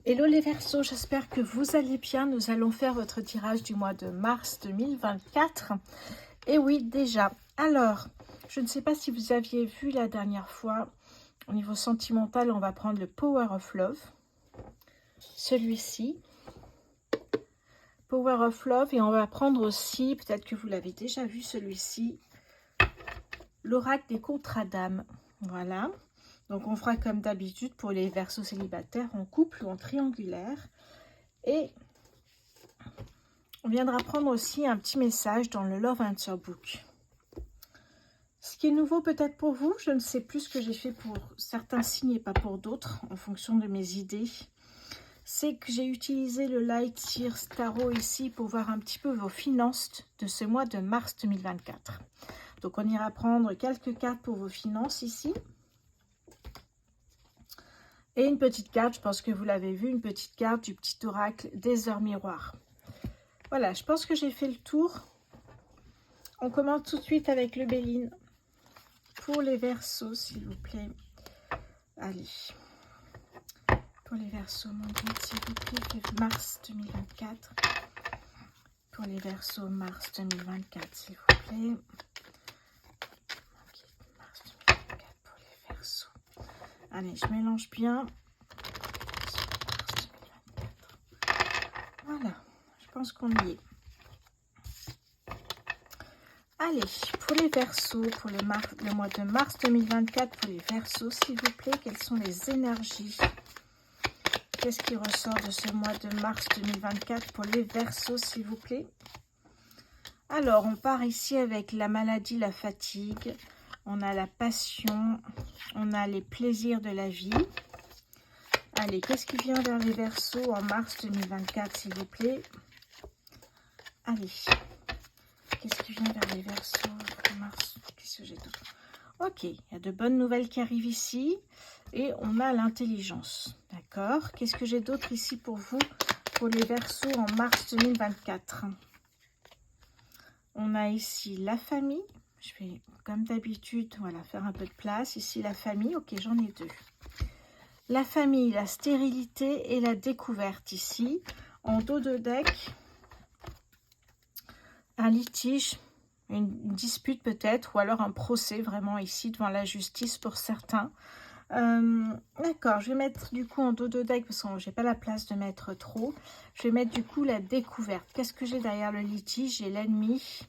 Hello les Verseaux, j'espère que vous allez bien. Nous allons faire votre tirage du mois de mars 2024. Et oui, déjà. Alors, je ne sais pas si vous aviez vu la dernière fois, au niveau sentimental, on va prendre le Power of Love. Celui-ci. Power of Love. Et on va prendre aussi, peut-être que vous l'avez déjà vu celui-ci, l'oracle des contrats d'âme. Voilà. Donc, on fera comme d'habitude pour les Verseaux célibataires en couple ou en triangulaire. Et on viendra prendre aussi un petit message dans le Love Answer Book. Ce qui est nouveau peut-être pour vous, je ne sais plus ce que j'ai fait pour certains signes et pas pour d'autres, en fonction de mes idées, c'est que j'ai utilisé le Light Year Tarot ici pour voir un petit peu vos finances de ce mois de mars 2024. Donc on ira prendre quelques cartes pour vos finances ici. Et une petite carte, je pense que vous l'avez vu, une petite carte du petit oracle des heures miroirs. Voilà, je pense que j'ai fait le tour. On commence tout de suite avec le Béline. Pour les Verseaux, s'il vous plaît. Allez. Pour les Verseaux, mon guide, s'il vous plaît. Mars 2024. Pour les Verseaux, mars 2024, s'il vous plaît. Mon guide, mars 2024 pour les Verseaux. Allez, je mélange bien. Voilà, je pense qu'on y est. Allez, pour les Verseaux, pour le mois de mars 2024, pour les Verseaux, s'il vous plaît, quelles sont les énergies? Qu'est-ce qui ressort de ce mois de mars 2024 pour les Verseaux, s'il vous plaît? Alors, on part ici avec la maladie, la fatigue, on a la passion, on a les plaisirs de la vie. Allez, qu'est-ce qui vient vers les Verseaux en mars 2024, s'il vous plaît? Allez. Qu'est-ce qui vient vers les Verseaux en mars? Qu'est-ce que j'ai d'autre? Ok, il y a de bonnes nouvelles qui arrivent ici. Et on a l'intelligence. D'accord. Qu'est-ce que j'ai d'autre ici pour vous? Pour les Verseaux en mars 2024. On a ici la famille. Je vais, comme d'habitude, voilà, faire un peu de place. Ici, la famille. Ok, j'en ai deux. La famille, la stérilité et la découverte ici. En dos de deck, un litige, une dispute peut-être, ou alors un procès vraiment ici devant la justice pour certains. D'accord, je vais mettre du coup en dos de deck parce que j'ai pas la place de mettre trop. Je vais mettre du coup la découverte. Qu'est-ce que j'ai derrière le litige? J'ai l'ennemi.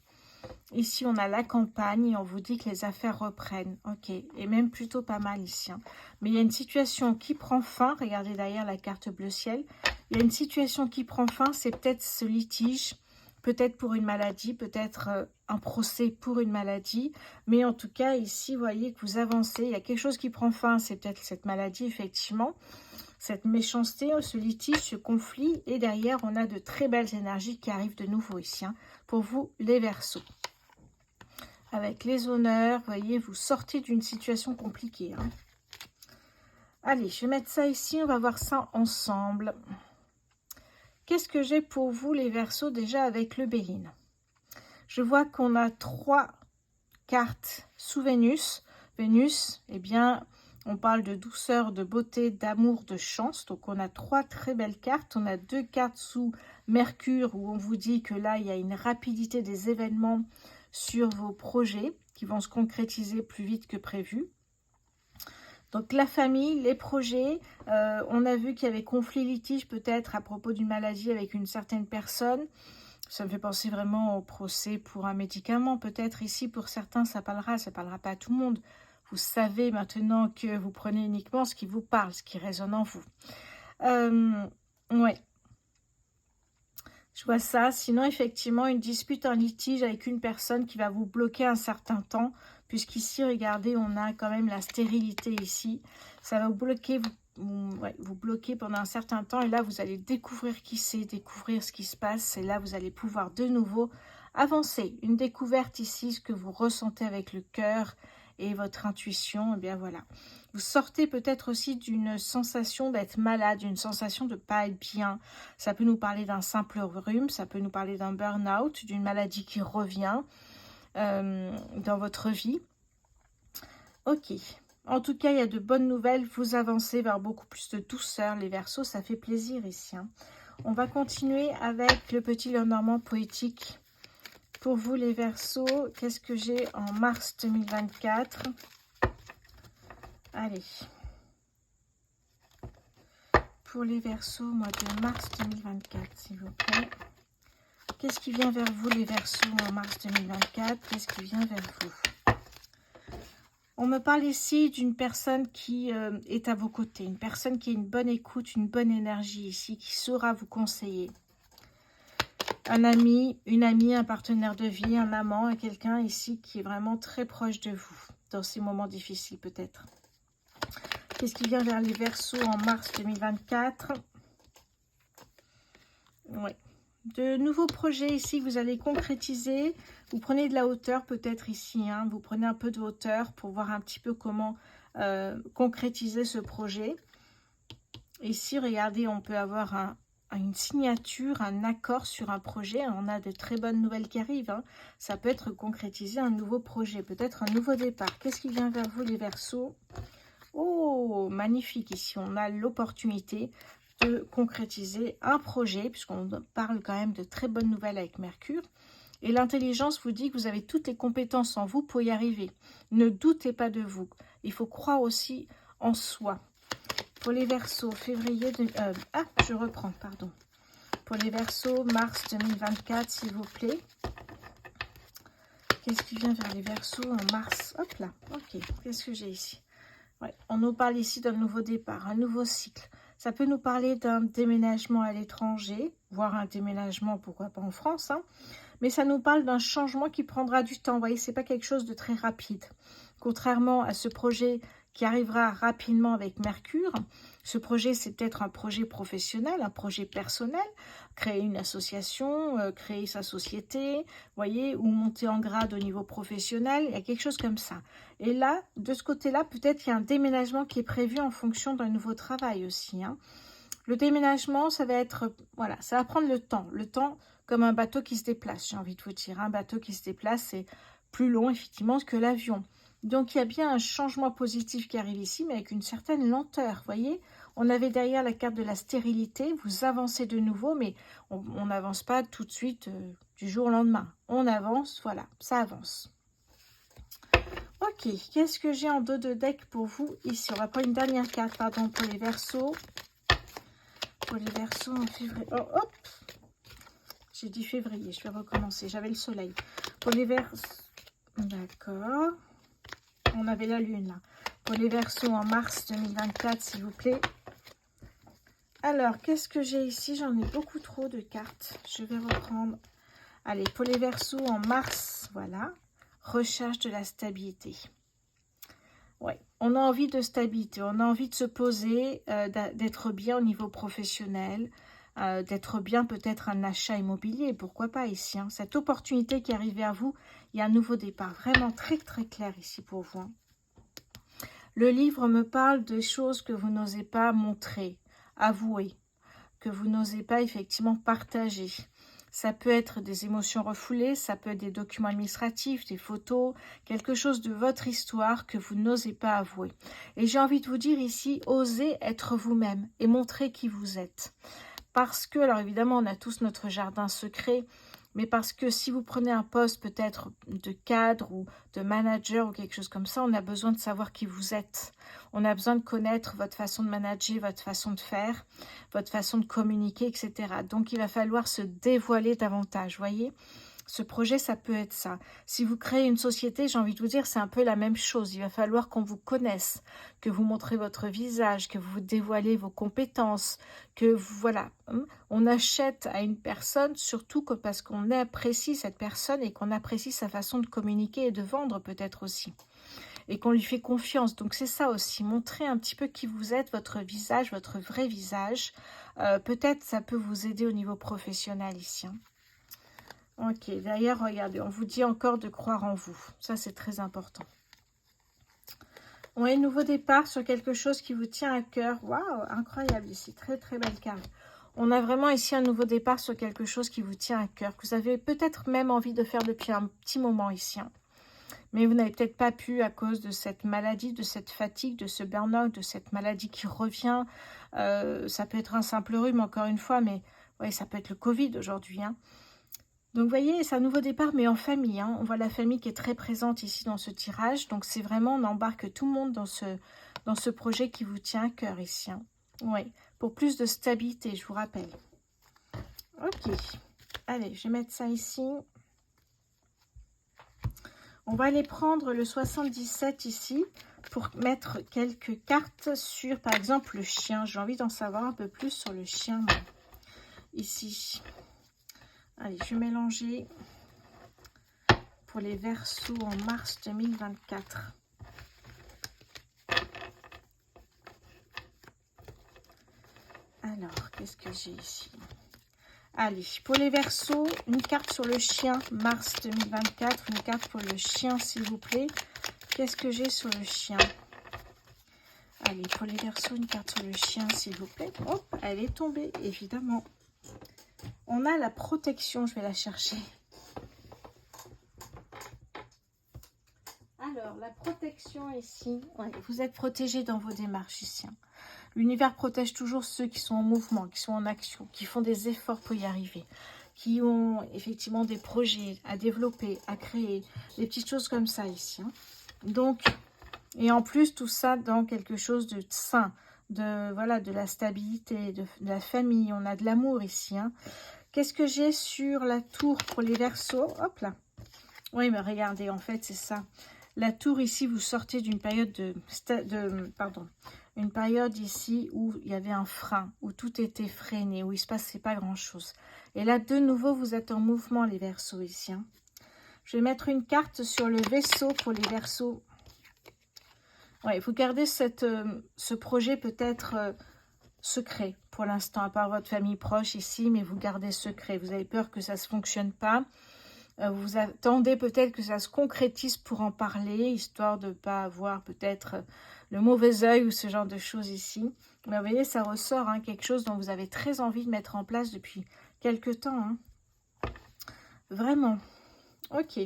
Ici, on a la campagne et on vous dit que les affaires reprennent. Ok, et même plutôt pas mal ici. Hein. Mais il y a une situation qui prend fin. Regardez derrière la carte bleu ciel. Il y a une situation qui prend fin. C'est peut-être ce litige. Peut-être pour une maladie, peut-être un procès pour une maladie. Mais en tout cas, ici, vous voyez que vous avancez. Il y a quelque chose qui prend fin. C'est peut-être cette maladie, effectivement. Cette méchanceté, ce litige, ce conflit. Et derrière, on a de très belles énergies qui arrivent de nouveau ici. Hein, pour vous, les Verseaux. Avec les honneurs, vous voyez, vous sortez d'une situation compliquée. Hein. Allez, je vais mettre ça ici. On va voir ça ensemble. Qu'est-ce que j'ai pour vous, les Verseaux, déjà avec le Béline? Je vois qu'on a 3 cartes sous Vénus. Vénus, eh bien, on parle de douceur, de beauté, d'amour, de chance. Donc, on a 3 très belles cartes. On a 2 cartes sous Mercure où on vous dit que là, il y a une rapidité des événements sur vos projets qui vont se concrétiser plus vite que prévu. Donc, la famille, les projets, on a vu qu'il y avait conflit, litige peut-être à propos d'une maladie avec une certaine personne. Ça me fait penser vraiment au procès pour un médicament. Peut-être ici, pour certains, ça parlera pas à tout le monde. Vous savez maintenant que vous prenez uniquement ce qui vous parle, ce qui résonne en vous. Ouais. Je vois ça. Sinon, effectivement, une dispute, un litige avec une personne qui va vous bloquer un certain temps. Puisqu'ici, regardez, on a quand même la stérilité ici. Ça va vous bloquer, vous bloquez pendant un certain temps. Et là, vous allez découvrir qui c'est, découvrir ce qui se passe. Et là, vous allez pouvoir de nouveau avancer. Une découverte ici, ce que vous ressentez avec le cœur et votre intuition. Et bien voilà. Vous sortez peut-être aussi d'une sensation d'être malade, une sensation de ne pas être bien. Ça peut nous parler d'un simple rhume, ça peut nous parler d'un burn-out, d'une maladie qui revient dans votre vie. Ok, En tout cas, il y a de bonnes nouvelles. Vous avancez vers beaucoup plus de douceur, les Verseaux. Ça fait plaisir ici. Hein. On va continuer avec le petit Lenormand poétique. Pour vous, les Verseaux, qu'est-ce que j'ai en mars 2024? Allez. Pour les Verseaux, mois de mars 2024, s'il vous plaît. Qu'est-ce qui vient vers vous, les Verseaux, en mars 2024? Qu'est-ce qui vient vers vous? On me parle ici d'une personne qui est à vos côtés, une personne qui a une bonne écoute, une bonne énergie ici, qui saura vous conseiller. Un ami, une amie, un partenaire de vie, un amant, quelqu'un ici qui est vraiment très proche de vous, dans ces moments difficiles peut-être. Qu'est-ce qui vient vers les Verseaux en mars 2024? Oui. De nouveaux projets ici que vous allez concrétiser. Vous prenez de la hauteur peut-être ici. Hein. Vous prenez un peu de hauteur pour voir un petit peu comment concrétiser ce projet. Ici, regardez, on peut avoir une signature, un accord sur un projet. On a de très bonnes nouvelles qui arrivent. Hein. Ça peut être concrétiser un nouveau projet, peut-être un nouveau départ. Qu'est-ce qui vient vers vous, les Verseaux? Oh, magnifique. Ici, on a l'opportunité de concrétiser un projet, puisqu'on parle quand même de très bonnes nouvelles avec Mercure. Et l'intelligence vous dit que vous avez toutes les compétences en vous pour y arriver. Ne doutez pas de vous. Il faut croire aussi en soi. Pour les Verseaux, février... je reprends, pardon. Pour les Verseaux, mars 2024, s'il vous plaît. Qu'est-ce qui vient vers les Verseaux en mars? Hop là, ok. Qu'est-ce que j'ai ici? Ouais, on nous parle ici d'un nouveau départ, un nouveau cycle. Ça peut nous parler d'un déménagement à l'étranger, voire un déménagement, pourquoi pas en France, hein. Mais ça nous parle d'un changement qui prendra du temps. Vous voyez, ce n'est pas quelque chose de très rapide. Contrairement à ce projet qui arrivera rapidement avec Mercure, ce projet, c'est peut-être un projet professionnel, un projet personnel, créer une association, créer sa société, voyez, ou monter en grade au niveau professionnel, il y a quelque chose comme ça. Et là, de ce côté-là, peut-être qu'il y a un déménagement qui est prévu en fonction d'un nouveau travail aussi. Hein. Le déménagement, ça va être, voilà, ça va prendre le temps comme un bateau qui se déplace, j'ai envie de vous dire. Un bateau qui se déplace, c'est plus long, effectivement, que l'avion. Donc, il y a bien un changement positif qui arrive ici, mais avec une certaine lenteur, vous voyez. On avait derrière la carte de la stérilité, vous avancez de nouveau, mais on n'avance pas tout de suite du jour au lendemain. On avance, voilà, ça avance. Ok, qu'est-ce que j'ai en dos de deck pour vous ici? On va prendre une dernière carte, pardon, pour les Verseaux. Pour les Verseaux en février. Oh, hop! J'ai dit février, je vais recommencer. J'avais le soleil. Pour les Verseaux. D'accord. On avait la lune là. Pour les Verseaux en mars 2024, s'il vous plaît. Alors, qu'est-ce que j'ai ici? J'en ai beaucoup trop de cartes. Je vais reprendre. Allez, pour les Verseaux en mars, voilà. Recherche de la stabilité. Ouais, on a envie de stabilité, on a envie de se poser, d'être bien au niveau professionnel, d'être bien peut-être un achat immobilier, pourquoi pas ici. Hein. Cette opportunité qui arrive vers vous, il y a un nouveau départ, vraiment très très clair ici pour vous. Hein. Le livre me parle des choses que vous n'osez pas montrer, avouer, que vous n'osez pas effectivement partager. Ça peut être des émotions refoulées, ça peut être des documents administratifs, des photos, quelque chose de votre histoire que vous n'osez pas avouer. Et j'ai envie de vous dire ici, osez être vous-même et montrer qui vous êtes. Parce que, alors évidemment, on a tous notre jardin secret, mais parce que si vous prenez un poste peut-être de cadre ou de manager ou quelque chose comme ça, on a besoin de savoir qui vous êtes. On a besoin de connaître votre façon de manager, votre façon de faire, votre façon de communiquer, etc. Donc, il va falloir se dévoiler davantage, voyez ? Ce projet, ça peut être ça. Si vous créez une société, j'ai envie de vous dire, c'est un peu la même chose. Il va falloir qu'on vous connaisse, que vous montrez votre visage, que vous dévoilez vos compétences, que vous, voilà. On achète à une personne, surtout parce qu'on apprécie cette personne et qu'on apprécie sa façon de communiquer et de vendre peut-être aussi. Et qu'on lui fait confiance. Donc c'est ça aussi, montrer un petit peu qui vous êtes, votre visage, votre vrai visage. Peut-être ça peut vous aider au niveau professionnel ici. Hein. Ok, d'ailleurs, regardez, on vous dit encore de croire en vous. Ça, c'est très important. On a un nouveau départ sur quelque chose qui vous tient à cœur. Waouh, incroyable ici, très très belle carte. On a vraiment ici un nouveau départ sur quelque chose qui vous tient à cœur, que vous avez peut-être même envie de faire depuis un petit moment ici. Hein. mais vous n'avez peut-être pas pu à cause de cette maladie, de cette fatigue, de ce burn-out, de cette maladie qui revient. Ça peut être un simple rhume, encore une fois, mais ouais, ça peut être le Covid aujourd'hui, hein. Donc, vous voyez, c'est un nouveau départ, mais en famille, hein. On voit la famille qui est très présente ici dans ce tirage. Donc, c'est vraiment, on embarque tout le monde dans ce projet qui vous tient à cœur ici, hein. Oui, pour plus de stabilité, je vous rappelle. Ok, allez, je vais mettre ça ici. On va aller prendre le 77 ici pour mettre quelques cartes sur, par exemple, le chien. J'ai envie d'en savoir un peu plus sur le chien, moi, ici. Allez, je vais mélanger pour les Verseaux en mars 2024. Alors, qu'est-ce que j'ai ici? Allez, pour les Verseaux, une carte sur le chien, mars 2024. Une carte pour le chien, s'il vous plaît. Qu'est-ce que j'ai sur le chien? Allez, pour les Verseaux, une carte sur le chien, s'il vous plaît. Hop, elle est tombée, évidemment. On a la protection, je vais la chercher. Alors, la protection ici, ouais, vous êtes protégé dans vos démarches ici, hein. L'univers protège toujours ceux qui sont en mouvement, qui sont en action, qui font des efforts pour y arriver, qui ont effectivement des projets à développer, à créer, des petites choses comme ça ici, hein. Donc, et en plus, tout ça dans quelque chose de sain, voilà, de la stabilité, de la famille. On a de l'amour ici, hein. Qu'est-ce que j'ai sur la tour pour les Verseaux? Hop là. Oui, mais regardez, en fait, c'est ça. La tour ici, vous sortez d'une période une période ici où il y avait un frein, où tout était freiné, où il ne se passait pas grand-chose. Et là, de nouveau, vous êtes en mouvement, les Verseaux, ici, hein. Je vais mettre une carte sur le vaisseau pour les Verseaux. Ouais, vous gardez ce projet peut-être secret pour l'instant, à part votre famille proche ici, mais vous gardez secret. Vous avez peur que ça ne fonctionne pas. Vous attendez peut-être que ça se concrétise pour en parler, histoire de ne pas avoir peut-être le mauvais œil ou ce genre de choses ici. Mais vous voyez, ça ressort, hein, quelque chose dont vous avez très envie de mettre en place depuis quelque temps, hein. Vraiment. Ok.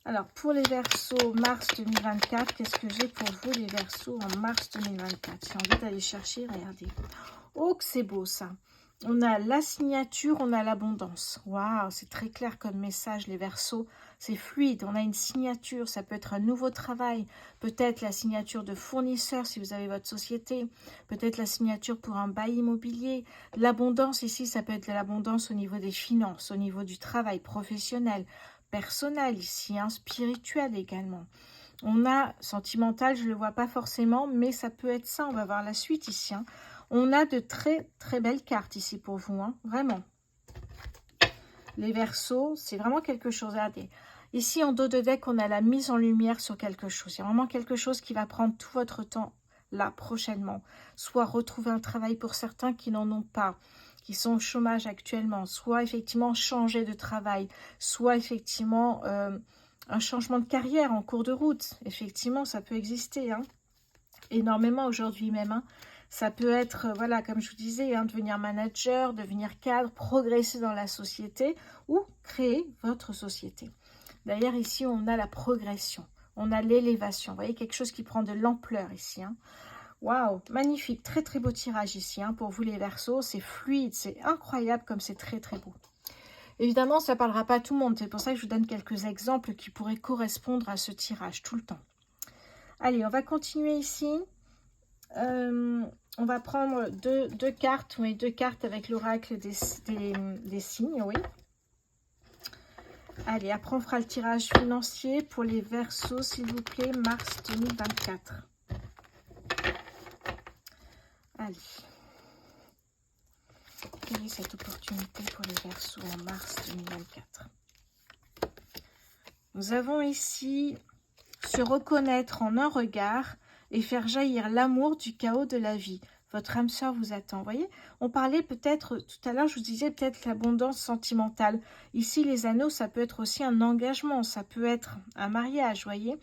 Alors, pour les Verseaux, mars 2024, qu'est-ce que j'ai pour vous, les Verseaux, en mars 2024? J'ai envie d'aller chercher, regardez. Oh, que c'est beau, ça. On a la signature, on a l'abondance. Waouh, c'est très clair comme message, les Verseaux. C'est fluide, on a une signature, ça peut être un nouveau travail, peut-être la signature de fournisseur si vous avez votre société, peut-être la signature pour un bail immobilier. L'abondance ici, ça peut être l'abondance au niveau des finances, au niveau du travail professionnel, personnel ici, hein, spirituel également. On a sentimental, je ne le vois pas forcément, mais ça peut être ça, on va voir la suite ici, hein. On a de très très belles cartes ici pour vous, hein, vraiment. Les Verseaux, c'est vraiment quelque chose. Regardez, ici en dos de deck, on a la mise en lumière sur quelque chose. Il y a vraiment quelque chose qui va prendre tout votre temps là prochainement. Soit retrouver un travail pour certains qui n'en ont pas, qui sont au chômage actuellement, soit effectivement changer de travail, soit effectivement un changement de carrière en cours de route. Effectivement, ça peut exister, hein, énormément aujourd'hui même, hein. Ça peut être, voilà, comme je vous disais, hein, devenir manager, devenir cadre, progresser dans la société ou créer votre société. D'ailleurs, ici, on a la progression, on a l'élévation. Vous voyez, quelque chose qui prend de l'ampleur ici, hein. Waouh, magnifique, très très beau tirage ici, hein, pour vous les Verseaux. C'est fluide, c'est incroyable comme c'est très très beau. Évidemment, ça ne parlera pas à tout le monde. C'est pour ça que je vous donne quelques exemples qui pourraient correspondre à ce tirage tout le temps. Allez, on va continuer ici. On va prendre deux cartes, oui, deux cartes avec l'oracle des signes, oui. Allez, après on fera le tirage financier pour les Verseaux, s'il vous plaît, mars 2024. Allez. Quelle est cette opportunité pour les Verseaux en mars 2024? Nous avons ici se reconnaître en un regard et faire jaillir l'amour du chaos de la vie. Votre âme sœur vous attend. Vous voyez, on parlait peut-être, tout à l'heure, je vous disais peut-être l'abondance sentimentale. Ici, les anneaux, ça peut être aussi un engagement, ça peut être un mariage, vous voyez.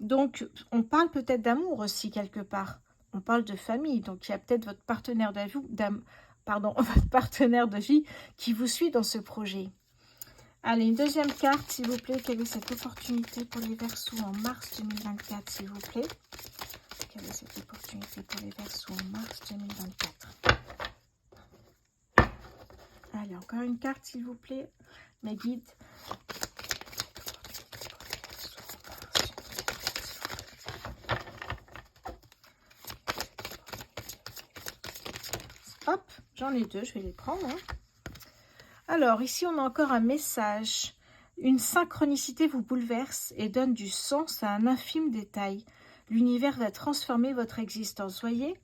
Donc, on parle peut-être d'amour aussi, quelque part. On parle de famille, donc il y a peut-être votre partenaire votre partenaire de vie qui vous suit dans ce projet. Allez, une deuxième carte, s'il vous plaît. Quelle est cette opportunité pour les Verseaux en mars 2024, s'il vous plaît? Quelle est cette opportunité pour les Verseaux en mars 2024? Allez, encore une carte, s'il vous plaît. Mes guides. Hop, j'en ai deux, je vais les prendre. Hein. Alors, ici, on a encore un message. Une synchronicité vous bouleverse et donne du sens à un infime détail. L'univers va transformer votre existence. Voyez,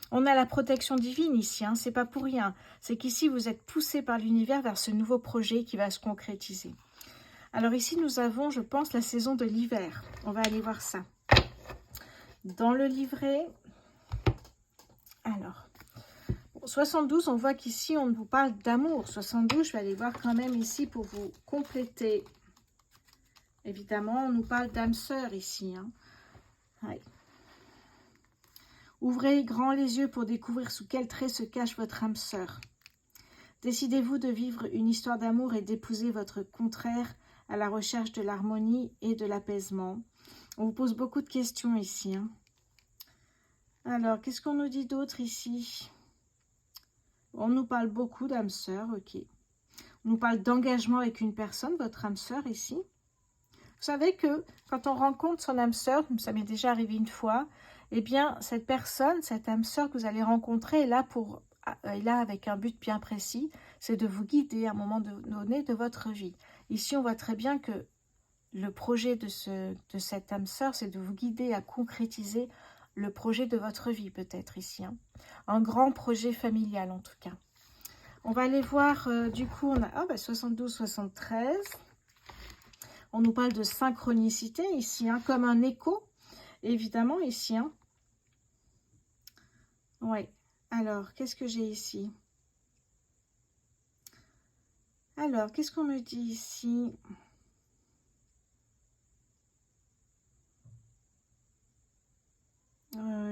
on a la protection divine ici, hein, c'est pas pour rien. C'est qu'ici, vous êtes poussé par l'univers vers ce nouveau projet qui va se concrétiser. Alors ici, nous avons, je pense, la saison de l'hiver. On va aller voir ça. Dans le livret, alors, 72, on voit qu'ici, on vous parle d'amour. 72, je vais aller voir quand même ici pour vous compléter. Évidemment, on nous parle d'âme sœur ici. Hein. Ouais. Ouvrez grand les yeux pour découvrir sous quel trait se cache votre âme sœur. Décidez-vous de vivre une histoire d'amour et d'épouser votre contraire à la recherche de l'harmonie et de l'apaisement. On vous pose beaucoup de questions ici. Hein. Alors, qu'est-ce qu'on nous dit d'autre ici? On nous parle beaucoup d'âme sœur, ok. On nous parle d'engagement avec une personne, votre âme sœur ici. Vous savez que quand on rencontre son âme sœur, ça m'est déjà arrivé une fois, eh bien, cette personne, cette âme sœur que vous allez rencontrer est là avec un but bien précis, c'est de vous guider à un moment donné de votre vie. Ici, on voit très bien que le projet de cette âme sœur, c'est de vous guider à concrétiser le projet de votre vie, peut-être ici. Hein. Un grand projet familial, en tout cas. On va aller voir, du coup, on a 72, 73. On nous parle de synchronicité ici, hein, comme un écho, évidemment, ici. Hein. Oui. Alors, qu'est-ce que j'ai ici? Alors, qu'est-ce qu'on me dit ici?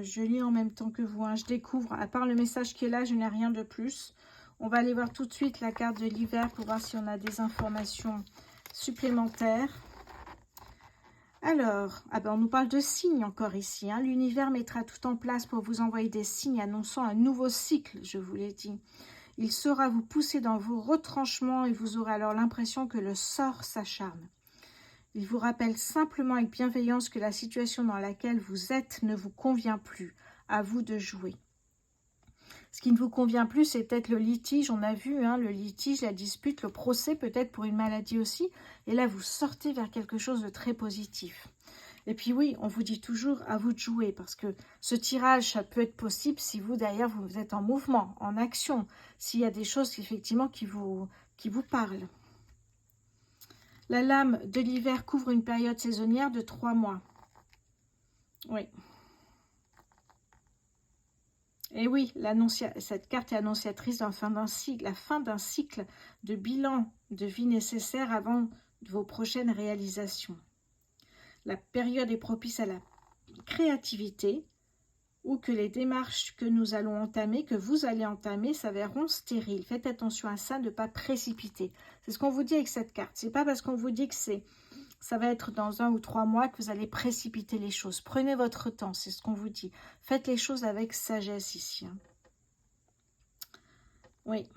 Je lis en même temps que vous. Hein. Je découvre, à part le message qui est là, je n'ai rien de plus. On va aller voir tout de suite la carte de l'hiver pour voir si on a des informations supplémentaires. Alors, on nous parle de signes encore ici. Hein. L'univers mettra tout en place pour vous envoyer des signes annonçant un nouveau cycle, je vous l'ai dit. Il saura vous pousser dans vos retranchements et vous aurez alors l'impression que le sort s'acharne. Il vous rappelle simplement avec bienveillance que la situation dans laquelle vous êtes ne vous convient plus. À vous de jouer. Ce qui ne vous convient plus, c'est peut-être le litige. On a vu hein, le litige, la dispute, le procès, peut-être pour une maladie aussi. Et là, vous sortez vers quelque chose de très positif. Et puis oui, on vous dit toujours à vous de jouer parce que ce tirage, ça peut être possible si vous, d'ailleurs, vous êtes en mouvement, en action. S'il y a des choses, effectivement, qui vous parlent. La lame de l'hiver couvre une période saisonnière de 3 mois. Oui. Et oui, cette carte est annonciatrice de la fin d'un cycle de bilan de vie nécessaire avant vos prochaines réalisations. La période est propice à la créativité ou que les démarches que nous allons entamer, que vous allez entamer, s'avéreront stériles. Faites attention à ça, ne pas précipiter. C'est ce qu'on vous dit avec cette carte. C'est pas parce qu'on vous dit que ça va être dans 1 ou 3 mois que vous allez précipiter les choses. Prenez votre temps, c'est ce qu'on vous dit. Faites les choses avec sagesse ici. Hein. Oui.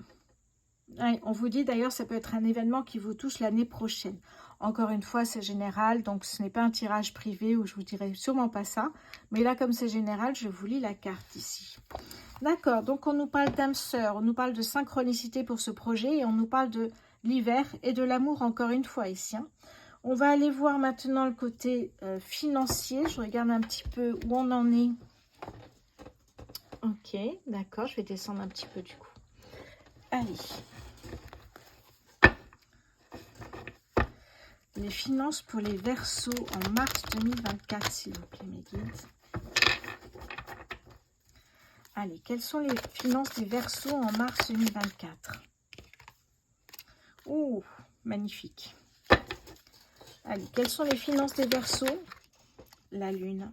Ouais, on vous dit d'ailleurs, ça peut être un événement qui vous touche l'année prochaine. Encore une fois, c'est général, donc ce n'est pas un tirage privé où je vous dirai sûrement pas ça. Mais là, comme c'est général, je vous lis la carte ici. D'accord, donc on nous parle d'âme sœur, on nous parle de synchronicité pour ce projet et on nous parle de l'hiver et de l'amour encore une fois ici. Hein. On va aller voir maintenant le côté financier. Je regarde un petit peu où on en est. Ok, d'accord, je vais descendre un petit peu du coup. Allez. Les finances pour les Verseaux en mars 2024, s'il vous plaît, mes guides. Allez, quelles sont les finances des Verseaux en mars 2024? Oh, magnifique. Allez, quelles sont les finances des Verseaux? La Lune.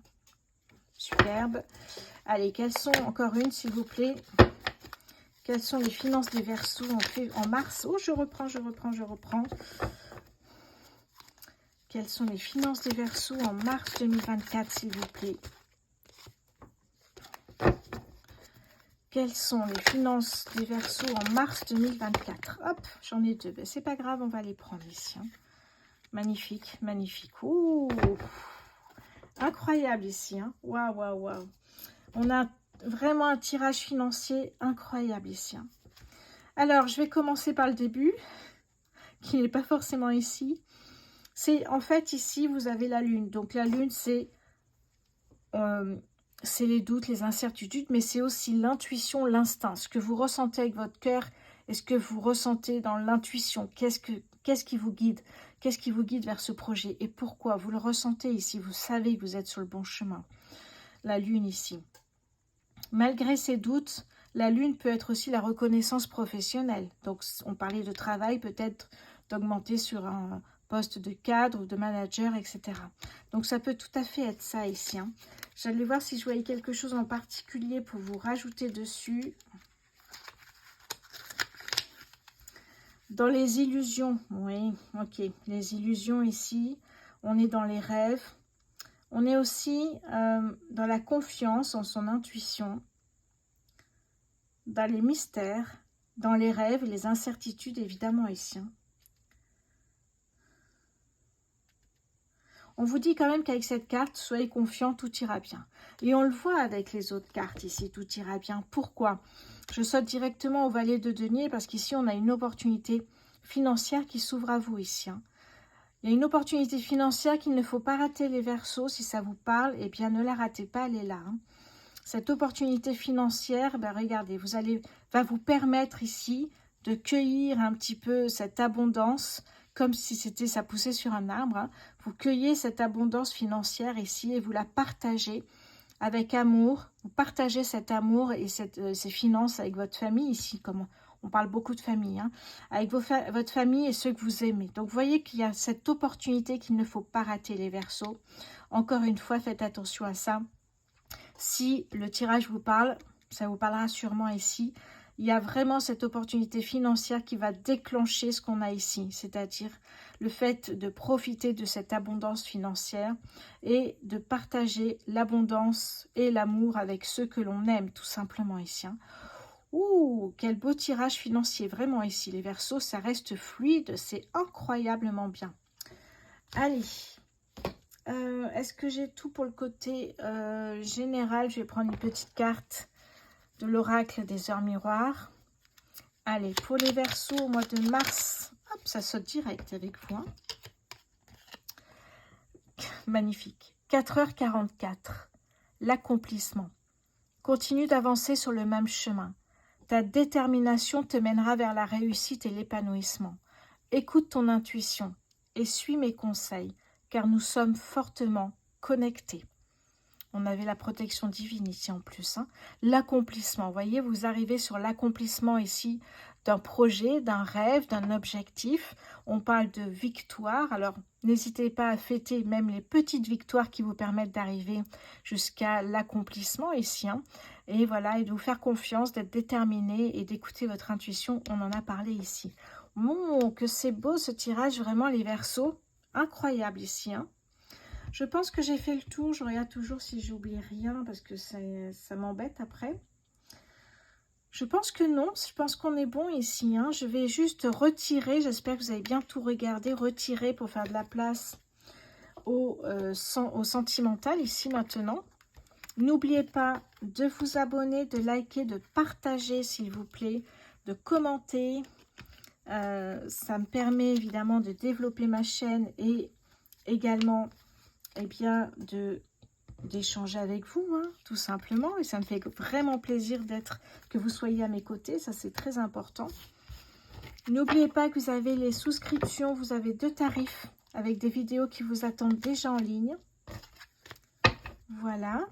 Superbe. Allez, quelles sont, encore une, s'il vous plaît. Quelles sont les finances des Verseaux en mars? Oh, je reprends. Quelles sont les finances des Verseaux en mars 2024, s'il vous plaît? Quelles sont les finances des Verseaux en mars 2024? Hop, j'en ai deux. Ben, c'est pas grave, on va les prendre ici. Hein. Magnifique, magnifique. Ouh, incroyable ici. Hein. Waouh, waouh, waouh. On a vraiment un tirage financier incroyable ici. Hein. Alors, je vais commencer par le début, qui n'est pas forcément ici. C'est en fait ici, vous avez la lune. Donc, la lune, c'est les doutes, les incertitudes, mais c'est aussi l'intuition, l'instinct. Ce que vous ressentez avec votre cœur et ce que vous ressentez dans l'intuition. Qu'est-ce qui vous guide? Qu'est-ce qui vous guide vers ce projet? Et pourquoi? Vous le ressentez ici. Vous savez que vous êtes sur le bon chemin. La lune ici. Malgré ces doutes, la lune peut être aussi la reconnaissance professionnelle. Donc, on parlait de travail, peut-être d'augmenter sur un poste de cadre ou de manager, etc. Donc, ça peut tout à fait être ça ici. Hein. J'allais voir si je voyais quelque chose en particulier pour vous rajouter dessus. Dans les illusions, oui, ok. Les illusions ici, on est dans les rêves. On est aussi dans la confiance en son intuition, dans les mystères, dans les rêves et les incertitudes, évidemment, ici. Hein. On vous dit quand même qu'avec cette carte, soyez confiants, tout ira bien. Et on le voit avec les autres cartes ici, tout ira bien. Pourquoi? Je saute directement au valet de denier parce qu'ici, on a une opportunité financière qui s'ouvre à vous ici. Hein. Il y a une opportunité financière qu'il ne faut pas rater les Verseaux. Si ça vous parle, eh bien, ne la ratez pas, elle est là. Hein. Cette opportunité financière, ben, regardez, va vous permettre ici de cueillir un petit peu cette abondance, comme si ça poussait sur un arbre. Hein. Vous cueillez cette abondance financière ici et vous la partagez avec amour. Vous partagez cet amour et ces finances avec votre famille ici, comme on parle beaucoup de famille, hein, avec votre famille et ceux que vous aimez. Donc, vous voyez qu'il y a cette opportunité qu'il ne faut pas rater, les Verseaux. Encore une fois, faites attention à ça. Si le tirage vous parle, ça vous parlera sûrement ici. Il y a vraiment cette opportunité financière qui va déclencher ce qu'on a ici, c'est-à-dire le fait de profiter de cette abondance financière et de partager l'abondance et l'amour avec ceux que l'on aime, tout simplement ici. Hein. Ouh, quel beau tirage financier, vraiment ici. Les Verseaux, ça reste fluide, c'est incroyablement bien. Allez, est-ce que j'ai tout pour le côté général? Je vais prendre une petite carte de l'oracle des heures miroirs. Allez, pour les Verseaux au mois de mars, hop, ça saute direct avec vous. Hein. Magnifique. 4h44, l'accomplissement. Continue d'avancer sur le même chemin. Ta détermination te mènera vers la réussite et l'épanouissement. Écoute ton intuition et suis mes conseils, car nous sommes fortement connectés. On avait la protection divine ici en plus. Hein. L'accomplissement, vous voyez, vous arrivez sur l'accomplissement ici d'un projet, d'un rêve, d'un objectif. On parle de victoire. Alors, n'hésitez pas à fêter même les petites victoires qui vous permettent d'arriver jusqu'à l'accomplissement ici. Hein. Et voilà, et de vous faire confiance, d'être déterminé et d'écouter votre intuition. On en a parlé ici. Bon, que c'est beau ce tirage, vraiment les Verseaux. Incroyable ici, hein. Je pense que j'ai fait le tour. Je regarde toujours si j'oublie rien parce que ça m'embête après. Je pense que non. Je pense qu'on est bon ici. Hein. Je vais juste retirer. J'espère que vous avez bien tout regardé. Retirer pour faire de la place au sentimental ici maintenant. N'oubliez pas de vous abonner, de liker, de partager s'il vous plaît, de commenter. Ça me permet évidemment de développer ma chaîne et également d'échanger avec vous, hein, tout simplement. Et ça me fait vraiment plaisir que vous soyez à mes côtés. Ça, c'est très important. N'oubliez pas que vous avez les souscriptions. Vous avez 2 tarifs avec des vidéos qui vous attendent déjà en ligne. Voilà.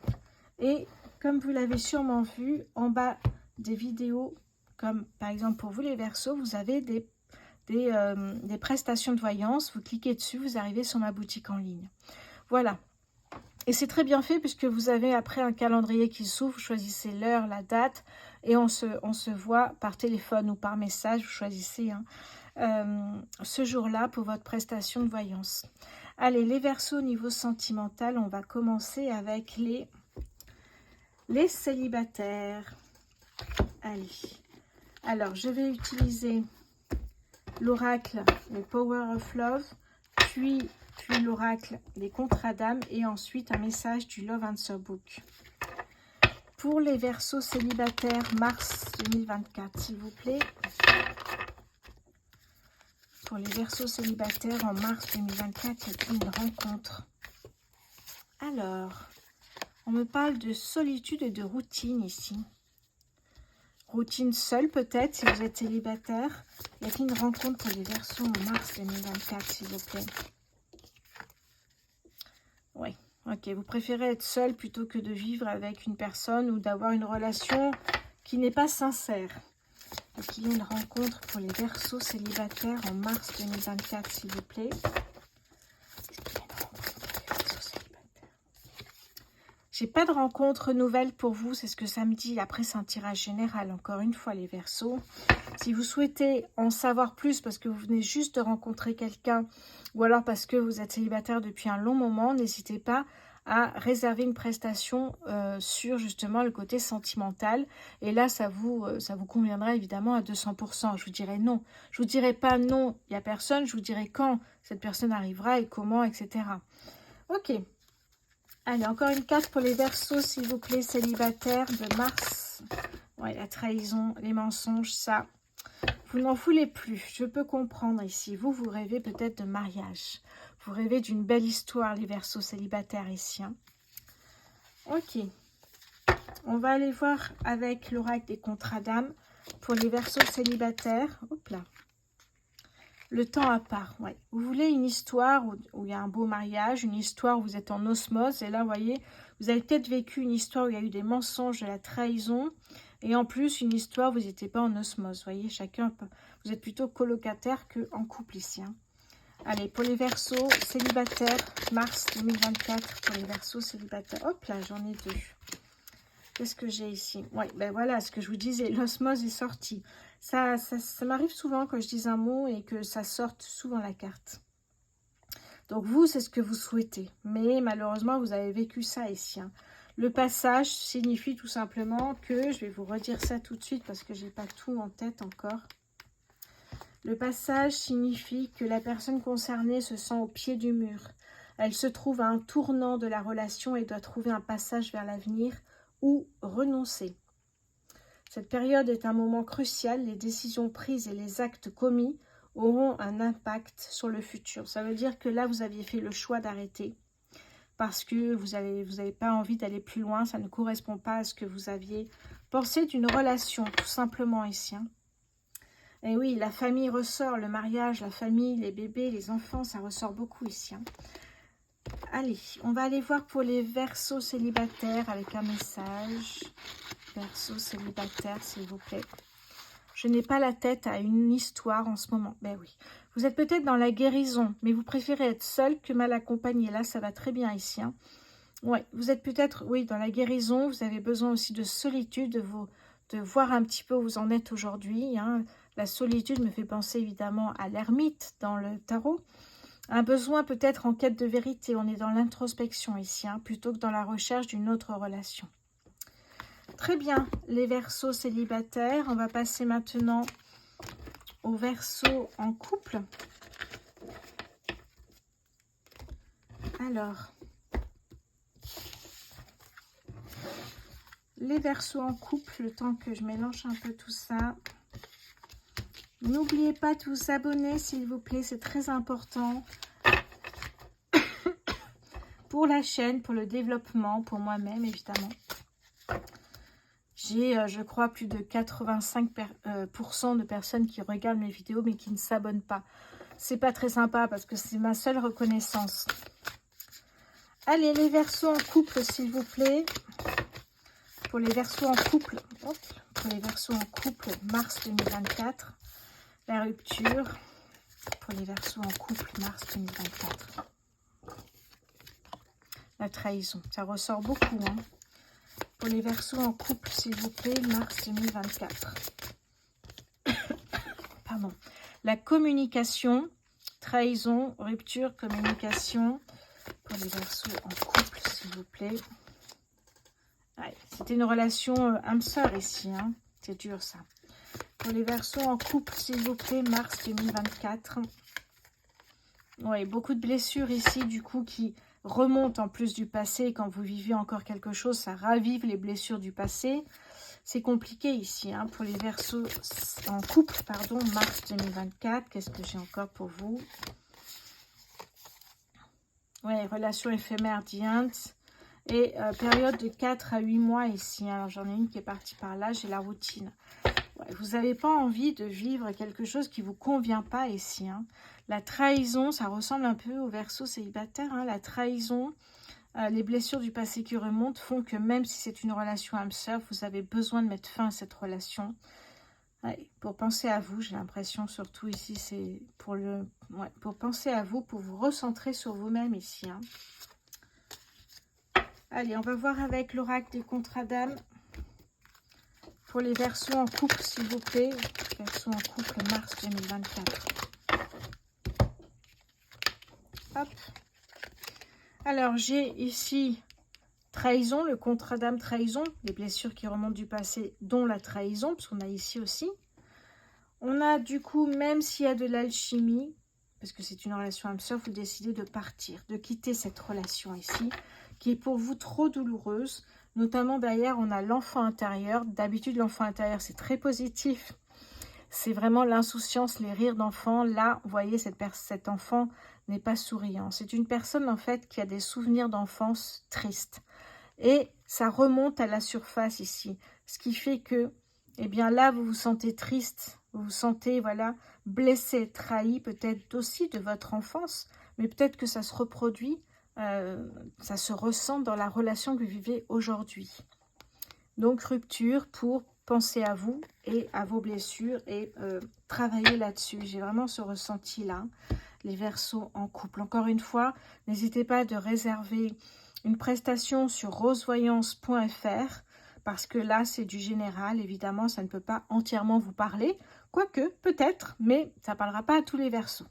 Et comme vous l'avez sûrement vu, en bas des vidéos, comme par exemple pour vous les Verseaux, vous avez des prestations de voyance. Vous cliquez dessus, vous arrivez sur ma boutique en ligne. Voilà. Et c'est très bien fait puisque vous avez après un calendrier qui s'ouvre. Vous choisissez l'heure, la date et on se voit par téléphone ou par message. Vous choisissez ce jour-là pour votre prestation de voyance. Allez, les Verseaux au niveau sentimental, on va commencer avec les célibataires. Allez, alors je vais utiliser l'oracle, le Power of Love, puis l'oracle des contrats d'âme et ensuite un message du Love Answer Book. Pour les Verseaux célibataires, mars 2024, s'il vous plaît. Pour les Verseaux célibataires en mars 2024, y a-t-il une rencontre? Alors, on me parle de solitude et de routine ici. Routine seule peut-être si vous êtes célibataire. Y a-t-il une rencontre pour les Verseaux en mars 2024, s'il vous plaît? Oui, ok. Vous préférez être seul plutôt que de vivre avec une personne ou d'avoir une relation qui n'est pas sincère. Est-ce qu'il y a une rencontre pour les Verseaux célibataires en mars 2024, s'il vous plaît? J'ai pas de rencontre nouvelle pour vous, c'est ce que ça me dit. Après, c'est un tirage général, encore une fois, les Verseaux. Si vous souhaitez en savoir plus parce que vous venez juste de rencontrer quelqu'un ou alors parce que vous êtes célibataire depuis un long moment, n'hésitez pas à réserver une prestation sur justement le côté sentimental. Et là, ça vous conviendra évidemment à 200%. Je vous dirai non. Je vous dirai pas non, il n'y a personne. Je vous dirai quand cette personne arrivera et comment, etc. Ok. Allez, encore une carte pour les Verseaux, s'il vous plaît, célibataires de mars. Ouais, la trahison, les mensonges, ça. Vous n'en voulez plus, je peux comprendre ici. Vous rêvez peut-être de mariage. Vous rêvez d'une belle histoire, les Verseaux célibataires ici. Hein. Ok. On va aller voir avec l'oracle des contrats d'âme pour les Verseaux célibataires. Hop là. Le temps à part, ouais. Vous voulez une histoire où il y a un beau mariage, une histoire où vous êtes en osmose. Et là, vous voyez, vous avez peut-être vécu une histoire où il y a eu des mensonges, de la trahison. Et en plus, une histoire où vous n'étiez pas en osmose. Vous voyez, chacun, vous êtes plutôt colocataire qu'en couple ici. Hein. Allez, pour les Verseaux célibataires, mars 2024, pour les Verseaux célibataires. Hop là, j'en ai deux. Qu'est-ce que j'ai ici? Oui, ben voilà, ce que je vous disais, l'osmose est sortie. Ça m'arrive souvent quand je dis un mot et que ça sorte souvent la carte. Donc vous, c'est ce que vous souhaitez. Mais malheureusement, vous avez vécu ça ici. Hein. Le passage signifie tout simplement que, je vais vous redire ça tout de suite parce que je n'ai pas tout en tête encore. Le passage signifie que la personne concernée se sent au pied du mur. Elle se trouve à un tournant de la relation et doit trouver un passage vers l'avenir ou renoncer. Cette période est un moment crucial. Les décisions prises et les actes commis auront un impact sur le futur. Ça veut dire que là, vous aviez fait le choix d'arrêter parce que vous avez pas envie d'aller plus loin. Ça ne correspond pas à ce que vous aviez pensé d'une relation, tout simplement ici. Hein. Et oui, la famille ressort, le mariage, la famille, les bébés, les enfants, ça ressort beaucoup ici. Hein. Allez, on va aller voir pour les Verseaux célibataires avec un message. Verseaux célibataires, s'il vous plaît. Je n'ai pas la tête à une histoire en ce moment. Ben oui. Vous êtes peut-être dans la guérison, mais vous préférez être seul que mal accompagné. Là, ça va très bien ici. Hein. Ouais, vous êtes peut-être, oui, dans la guérison. Vous avez besoin aussi de solitude, de voir un petit peu où vous en êtes aujourd'hui. Hein. La solitude me fait penser évidemment à l'ermite dans le tarot. Un besoin peut-être en quête de vérité. On est dans l'introspection ici, hein, plutôt que dans la recherche d'une autre relation. Très bien, les Verseaux célibataires. On va passer maintenant aux Verseaux en couple. Alors, les Verseaux en couple, le temps que je mélange un peu tout ça. N'oubliez pas de vous abonner, s'il vous plaît, c'est très important pour la chaîne, pour le développement, pour moi-même, évidemment. J'ai, je crois, plus de 85% de personnes qui regardent mes vidéos, mais qui ne s'abonnent pas. C'est pas très sympa, parce que c'est ma seule reconnaissance. Allez, les Verseaux en couple, s'il vous plaît. Pour les Verseaux en couple, pour les Verseaux en couple, mars 2024. La rupture pour les Verseaux en couple, mars 2024. La trahison, ça ressort beaucoup. Hein. Pour les Verseaux en couple, s'il vous plaît, mars 2024. Pardon. La communication trahison, rupture, communication. Pour les Verseaux en couple, s'il vous plaît. Ouais, c'était une relation âme-sœur ici, hein. C'est dur ça. Pour les Verseaux en couple, s'il vous plaît, mars 2024. Oui, beaucoup de blessures ici, du coup, qui remontent en plus du passé. Quand vous vivez encore quelque chose, ça ravive les blessures du passé. C'est compliqué ici, hein, pour les Verseaux en couple, pardon, mars 2024. Qu'est-ce que j'ai encore pour vous? Oui, relation éphémère d'Yint. Et période de 4 à 8 mois ici. Alors, j'en ai une qui est partie par là. J'ai la routine. Ouais, vous n'avez pas envie de vivre quelque chose qui ne vous convient pas ici. Hein. La trahison, ça ressemble un peu au Verseau célibataire. Hein. La trahison, les blessures du passé qui remontent font que même si c'est une relation âme-sœur, vous avez besoin de mettre fin à cette relation. Ouais, pour penser à vous, j'ai l'impression, surtout ici, c'est pour pour penser à vous, pour vous recentrer sur vous-même ici. Hein. Allez, on va voir avec l'oracle des contrats d'âme. Pour les Verseaux en couple, s'il vous plaît. Verseaux en couple, mars 2024. Hop. Alors, j'ai ici trahison, le contrat d'âme trahison, les blessures qui remontent du passé, dont la trahison, parce qu'on a ici aussi. On a du coup, même s'il y a de l'alchimie, parce que c'est une relation âme-sœur, vous décidez de partir, de quitter cette relation ici, qui est pour vous trop douloureuse. Notamment derrière, on a l'enfant intérieur. D'habitude, l'enfant intérieur, c'est très positif. C'est vraiment l'insouciance, les rires d'enfant. Là, vous voyez, cet enfant n'est pas souriant. C'est une personne, en fait, qui a des souvenirs d'enfance tristes. Et ça remonte à la surface ici. Ce qui fait que, eh bien là, vous vous sentez triste. Vous vous sentez, voilà, blessé, trahi, peut-être aussi de votre enfance. Mais peut-être que ça se reproduit. Ça se ressent dans la relation que vous vivez aujourd'hui. Donc rupture pour penser à vous et à vos blessures et travailler là-dessus. J'ai vraiment ce ressenti-là, les Verseaux en couple. Encore une fois, n'hésitez pas de réserver une prestation sur rosevoyance.fr parce que là, c'est du général. Évidemment, ça ne peut pas entièrement vous parler. Quoique, peut-être, mais ça ne parlera pas à tous les Verseaux.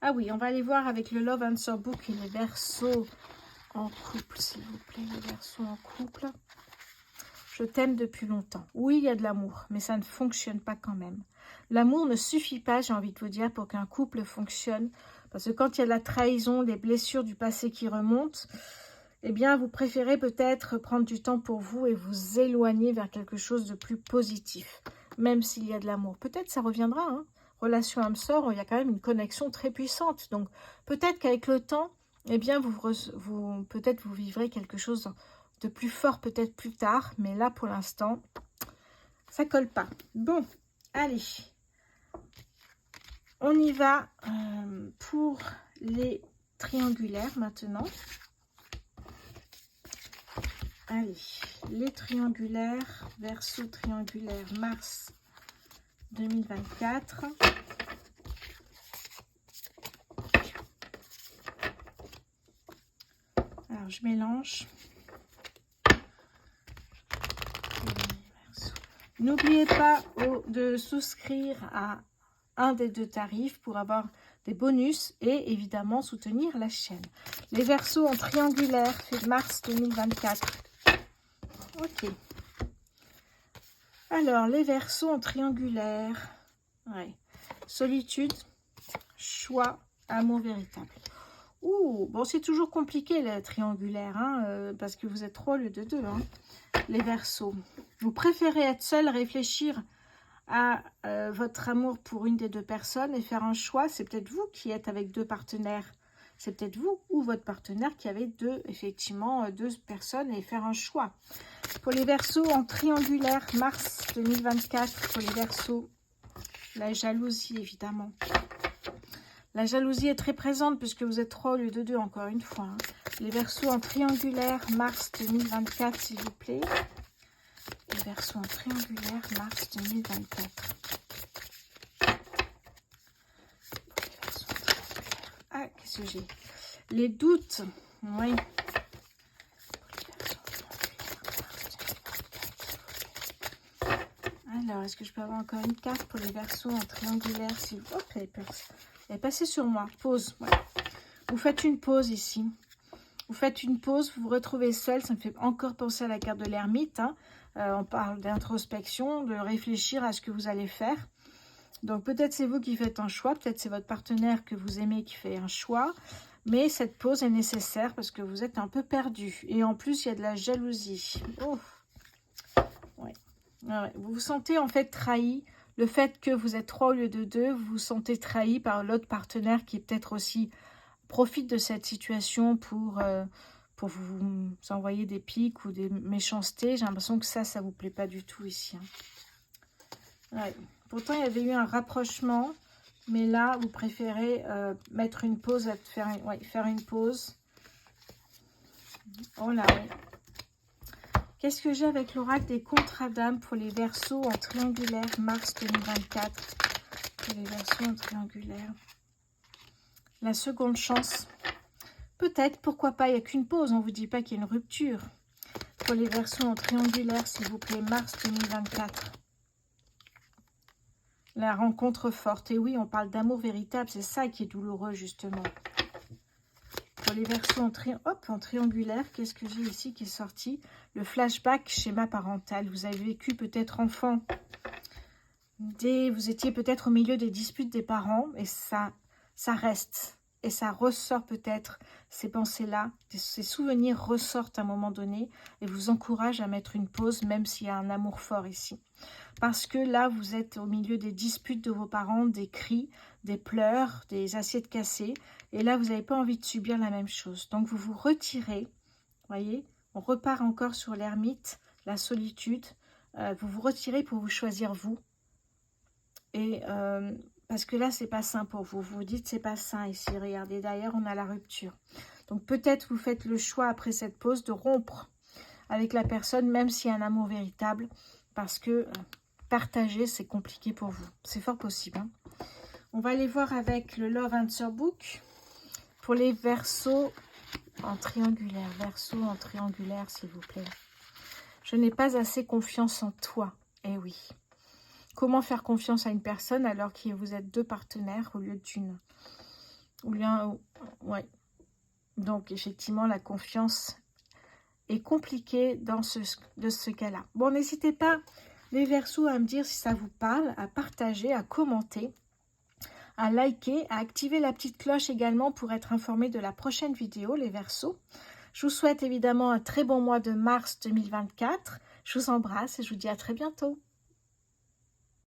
Ah oui, on va aller voir avec le Love Answer Book et les Verseaux en couple, s'il vous plaît, les Verseaux en couple. Je t'aime depuis longtemps. Oui, il y a de l'amour, mais ça ne fonctionne pas quand même. L'amour ne suffit pas, j'ai envie de vous dire, pour qu'un couple fonctionne. Parce que quand il y a de la trahison, des blessures du passé qui remontent, eh bien, vous préférez peut-être prendre du temps pour vous et vous éloigner vers quelque chose de plus positif, même s'il y a de l'amour. Peut-être ça reviendra, hein. Relation âme-sœur, il y a quand même une connexion très puissante. Donc, peut-être qu'avec le temps, eh bien, peut-être vous vivrez quelque chose de plus fort, peut-être plus tard. Mais là, pour l'instant, ça colle pas. Bon, allez. On y va pour les triangulaires maintenant. Allez, les triangulaires, Verseau triangulaire, mars 2024. Alors, je mélange. N'oubliez pas de souscrire à un des deux tarifs pour avoir des bonus et évidemment soutenir la chaîne. Les Verseaux en triangulaire, mars 2024. Ok. Alors, les Verseaux en triangulaire. Ouais. Solitude, choix, amour véritable. Ouh, bon, c'est toujours compliqué, le triangulaire, hein, parce que vous êtes 3 au lieu de 2, hein, les Verseaux. Vous préférez être seul, réfléchir à votre amour pour une des deux personnes et faire un choix. C'est peut-être vous qui êtes avec deux partenaires. C'est peut-être vous ou votre partenaire qui avez effectivement deux personnes et faire un choix. Pour les Verseaux en triangulaire, mars 2024, pour les Verseaux, la jalousie évidemment. La jalousie est très présente puisque vous êtes 3 au lieu de 2, encore une fois. Hein. Les Verseaux en triangulaire, mars 2024, s'il vous plaît. Les Verseaux en triangulaire, mars 2024. Ah, qu'est-ce que j'ai? Les doutes, oui. Alors, est-ce que je peux avoir encore une carte pour les Verseaux en triangulaire? Hop, elle est passée sur moi. Pause. Ouais. Vous faites une pause ici. Vous faites une pause, vous vous retrouvez seul. Ça me fait encore penser à la carte de l'ermite. Hein. On parle d'introspection, de réfléchir à ce que vous allez faire. Donc, peut-être c'est vous qui faites un choix. Peut-être c'est votre partenaire que vous aimez qui fait un choix. Mais cette pause est nécessaire parce que vous êtes un peu perdu. Et en plus, il y a de la jalousie. Oh. Ouais. Ouais. Vous vous sentez en fait trahi. Le fait que vous êtes 3 au lieu de 2, vous vous sentez trahi par l'autre partenaire qui est peut-être aussi profite de cette situation pour vous envoyer des piques ou des méchancetés. J'ai l'impression que ça vous plaît pas du tout ici. Hein. Ouais. Pourtant, il y avait eu un rapprochement. Mais là, vous préférez mettre une pause, faire une pause. Oh là, oui. Qu'est-ce que j'ai avec l'oracle des contrats d'âme pour les Verseaux en triangulaire mars 2024? Pour les Verseaux en triangulaire. La seconde chance. Peut-être, pourquoi pas, il n'y a qu'une pause. On ne vous dit pas qu'il y a une rupture. Pour les Verseaux en triangulaire, s'il vous plaît, mars 2024. La rencontre forte. Et oui, on parle d'amour véritable. C'est ça qui est douloureux, justement. Pour les Verseaux en triangulaire, qu'est-ce que j'ai ici qui est sorti? Le flashback, schéma parental. Vous avez vécu peut-être enfant. Vous étiez peut-être au milieu des disputes des parents. Et ça reste. Et ça ressort peut-être, ces pensées-là. Ces souvenirs ressortent à un moment donné. Et vous encouragent à mettre une pause, même s'il y a un amour fort ici. Parce que là, vous êtes au milieu des disputes de vos parents, des cris, des pleurs, des assiettes cassées. Et là, vous n'avez pas envie de subir la même chose. Donc, vous vous retirez. Voyez, on repart encore sur l'ermite, la solitude. Vous vous retirez pour vous choisir vous. Et parce que là, c'est pas sain pour vous. Vous vous dites, c'est pas sain ici. Regardez, d'ailleurs, on a la rupture. Donc, peut-être vous faites le choix après cette pause de rompre avec la personne, même s'il y a un amour véritable. Parce que partager, c'est compliqué pour vous. C'est fort possible. Hein. On va aller voir avec le Love Answer Book pour les Verseaux en triangulaire. Verseaux en triangulaire, s'il vous plaît. Je n'ai pas assez confiance en toi. Eh oui. Comment faire confiance à une personne alors que vous êtes 2 partenaires au lieu d'une? Ouais. Donc, effectivement, la confiance est compliquée dans ce cas-là. Bon, n'hésitez pas, les Verseaux, à me dire si ça vous parle, à partager, à commenter, à liker, à activer la petite cloche également pour être informé de la prochaine vidéo, les Verseaux. Je vous souhaite évidemment un très bon mois de mars 2024. Je vous embrasse et je vous dis à très bientôt.